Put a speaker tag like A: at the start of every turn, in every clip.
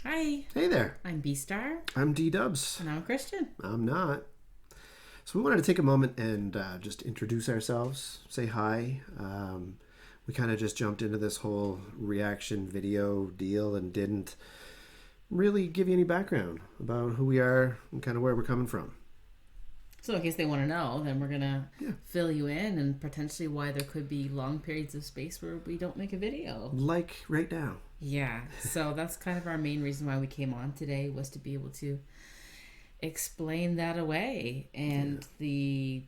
A: Hi,
B: Hey there,
A: I'm BStar,
B: I'm Ddubs.
A: and I'm a Christian.
B: I'm not. So we wanted to take a moment and just introduce ourselves, say hi. We kind of just jumped into this whole reaction video deal and didn't really give you any background about who we are and kind of where we're coming from.
A: So, in case they want to know, then we're gonna
B: Yeah.
A: fill you in and potentially why there could be long periods of space where we don't make a video.
B: Like right now.
A: Yeah, so that's kind of our main reason why we came on today, was to be able to explain that away. And the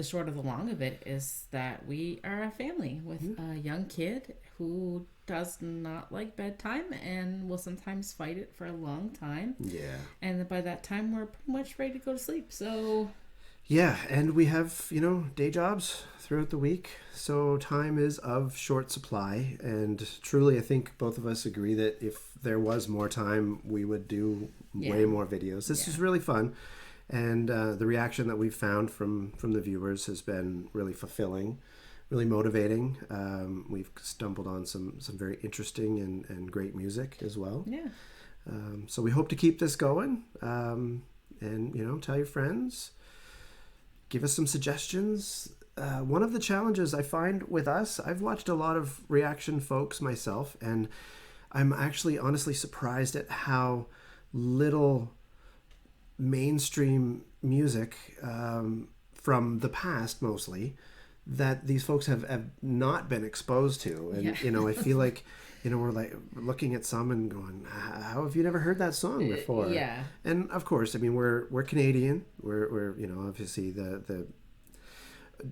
A: short of the long of it is that we are a family with a young kid who does not like bedtime and will sometimes fight it for a long time.
B: Yeah.
A: And by that time, we're pretty much ready to go to sleep. So,
B: Yeah, and we have, day jobs throughout the week, so time is of short supply. And truly, I think both of us agree that if there was more time, we would do way more videos. This is really fun, and the reaction that we've found from the viewers has been really fulfilling, really motivating. We've stumbled on some very interesting and great music as well.
A: yeah.
B: So we hope to keep this going, and tell your friends. Give us some suggestions. One of the challenges I find with us, I've watched a lot of reaction folks myself, and I'm actually honestly surprised at how little mainstream music from the past mostly that these folks have not been exposed to. And, I feel like, we're like looking at some and going, how have you never heard that song before?
A: Yeah.
B: And of course, I mean, we're Canadian. We're obviously the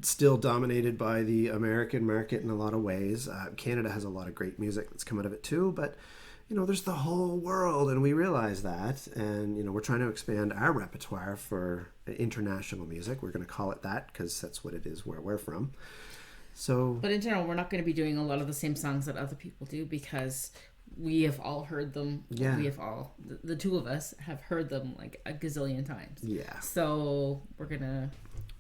B: still dominated by the American market in a lot of ways. Canada has a lot of great music that's come out of it too, but there's the whole world, and we realize that. And we're trying to expand our repertoire for international music. We're going to call it that because that's what it is where we're from. So,
A: But in general, we're not going to be doing a lot of the same songs that other people do because we have all heard them.
B: Yeah.
A: We have all, the two of us have heard them like a gazillion times.
B: yeah.
A: So we're going to.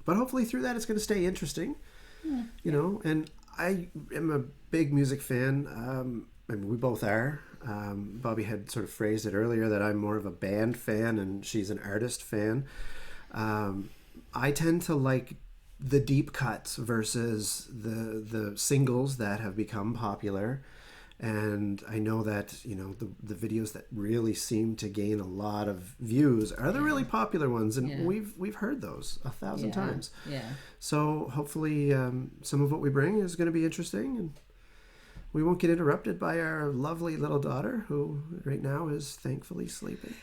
B: But hopefully through that, it's going to stay interesting. And I am a big music fan. I mean, we both are. Bobby had sort of phrased it earlier that I'm more of a band fan and she's an artist fan. I tend to like the deep cuts versus the singles that have become popular. And I know that the videos that really seem to gain a lot of views are the really popular ones, and we've heard those 1,000 times.
A: Yeah.
B: So hopefully some of what we bring is going to be interesting, and we won't get interrupted by our lovely little daughter, who right now is thankfully sleeping.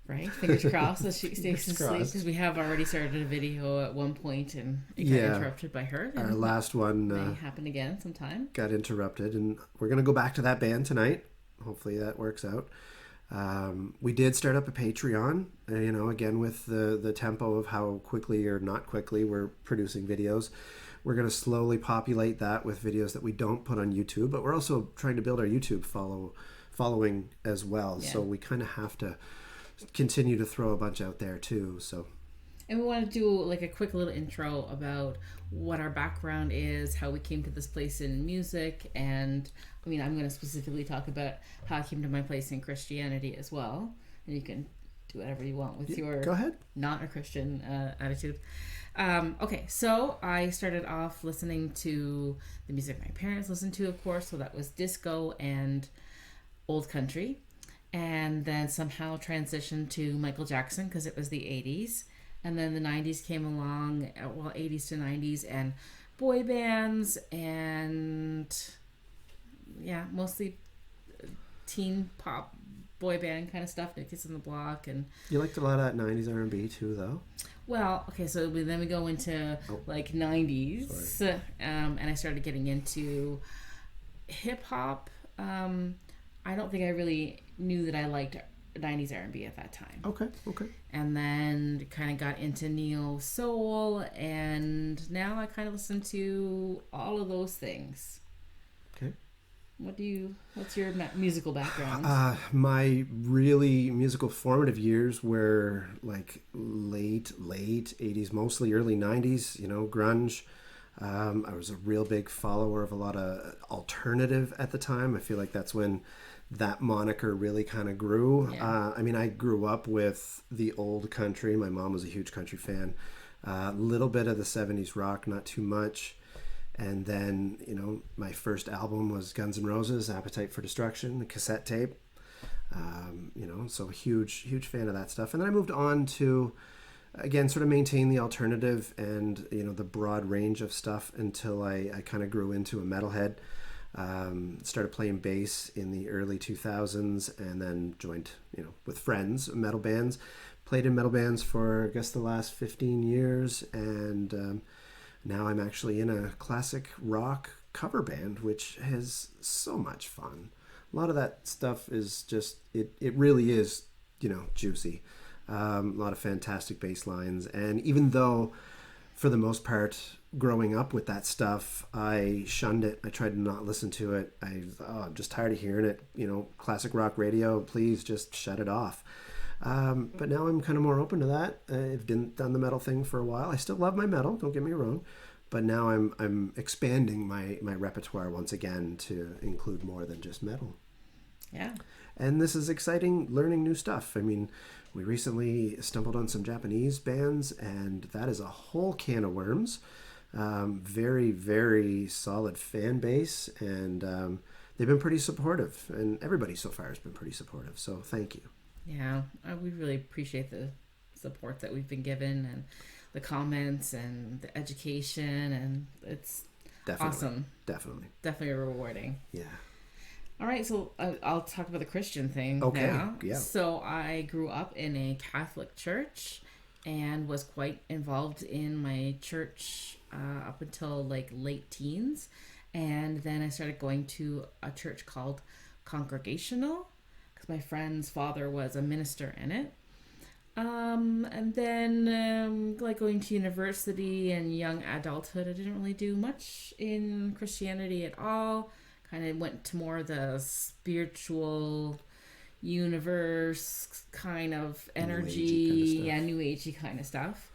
A: Right? Fingers crossed that she stays asleep, because we have already started a video at one point and it got interrupted by her.
B: Our last one
A: may happen again sometime.
B: Got interrupted, and we're going to go back to that band tonight. Hopefully that works out. We did start up a Patreon, again with the tempo of how quickly or not quickly we're producing videos. We're going to slowly populate that with videos that we don't put on YouTube, but we're also trying to build our YouTube following as well. So we kind of have to continue to throw a bunch out there too. So,
A: and we want to do like a quick little intro about what our background is, how we came to this place in music, and I mean, I'm going to specifically talk about how I came to my place in Christianity as well, and you can do whatever you want with your
B: go ahead.
A: Not a Christian attitude. Okay, so I started off listening to the music my parents listened to, of course, so that was disco and old country. And then somehow transitioned to Michael Jackson because it was the 80s. And then the 90s came along, 80s to 90s, and boy bands and, mostly teen pop boy band kind of stuff, New Kids on the Block. And
B: you liked a lot of that 90s R&B too, though?
A: Well, okay, so then we go into, 90s. And I started getting into hip-hop. I don't think I really knew that I liked 90s R&B at that time.
B: Okay.
A: And then kind of got into neo soul, and now I kind of listen to all of those things.
B: Okay.
A: What's your musical background?
B: My really musical formative years were like late 80s, mostly early 90s, grunge. I was a real big follower of a lot of alternative at the time. I feel like that's when that moniker really kind of grew.
A: Yeah.
B: I mean, I grew up with the old country. My mom was a huge country fan. A little bit of the 70s rock, not too much. And then, my first album was Guns N' Roses, Appetite for Destruction, the cassette tape. So huge fan of that stuff. And then I moved on to, again, sort of maintain the alternative and, the broad range of stuff until I kind of grew into a metalhead. Started playing bass in the early 2000s and then joined, with friends, metal bands. Played in metal bands for, I guess, the last 15 years. And now I'm actually in a classic rock cover band, which has so much fun. A lot of that stuff is just, it really is, juicy. A lot of fantastic bass lines. And even though, for the most part, growing up with that stuff, I shunned it. I tried to not listen to it. I'm just tired of hearing it. Classic rock radio, please just shut it off. But now I'm kind of more open to that. I've done the metal thing for a while. I still love my metal, don't get me wrong. But now I'm expanding my repertoire once again to include more than just metal.
A: Yeah.
B: And this is exciting, learning new stuff. I mean, we recently stumbled on some Japanese bands, and that is a whole can of worms. Very, very solid fan base, and they've been pretty supportive. And everybody so far has been pretty supportive, so thank you.
A: Yeah, we really appreciate the support that we've been given and the comments and the education, and it's awesome. Definitely rewarding.
B: Yeah.
A: All right, so I'll talk about the Christian thing now.
B: Yeah.
A: So I grew up in a Catholic church and was quite involved in my church up until like late teens. And then I started going to a church called Congregational because my friend's father was a minister in it. And then like going to university and young adulthood, I didn't really do much in Christianity at all. Kind of went to more the spiritual universe kind of energy, new agey kind of stuff.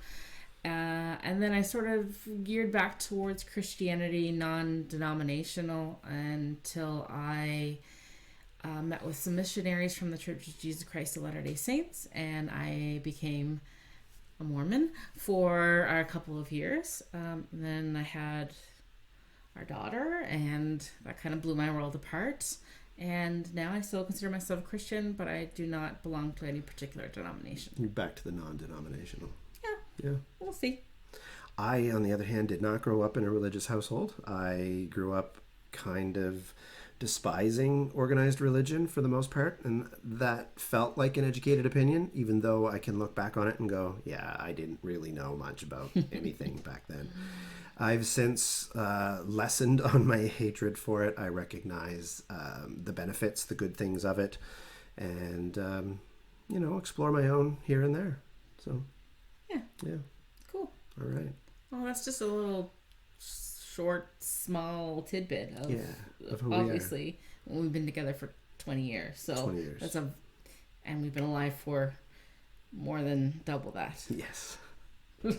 A: And then I sort of geared back towards Christianity, non-denominational, until I met with some missionaries from the Church of Jesus Christ of Latter-day Saints, and I became a Mormon for a couple of years. Then I had our daughter, and that kind of blew my world apart. And now I still consider myself a Christian, but I do not belong to any particular denomination.
B: You're back to the non-denominational.
A: Yeah. We'll see.
B: I, on the other hand, did not grow up in a religious household. I grew up kind of despising organized religion for the most part, and that felt like an educated opinion, even though I can look back on it and go, yeah, I didn't really know much about anything back then. I've since lessened on my hatred for it. I recognize the benefits, the good things of it, and, explore my own here and there. So, yeah.
A: Cool.
B: All right.
A: Well, that's just a little short, small tidbit of
B: who
A: obviously, we've been together for 20 years. So
B: 20 years.
A: And we've been alive for more than double that.
B: Yes.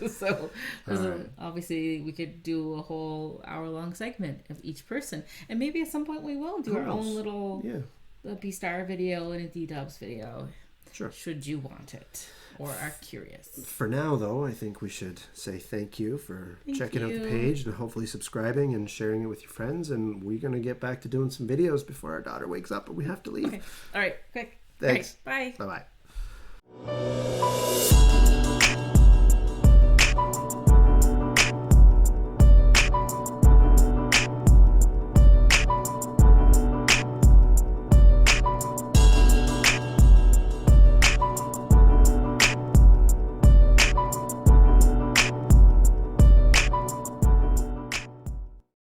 A: So
B: right.
A: Obviously we could do a whole hour-long segment of each person, and maybe at some point we will do our own little BStar video and a Ddubs video.
B: Sure.
A: Should you want it or are curious.
B: For now, though, I think we should say thank you for checking out the page and hopefully subscribing and sharing it with your friends. And we're going to get back to doing some videos before our daughter wakes up, but we have to leave.
A: Okay. All right. Quick.
B: Thanks.
A: All right, bye.
B: Bye-bye.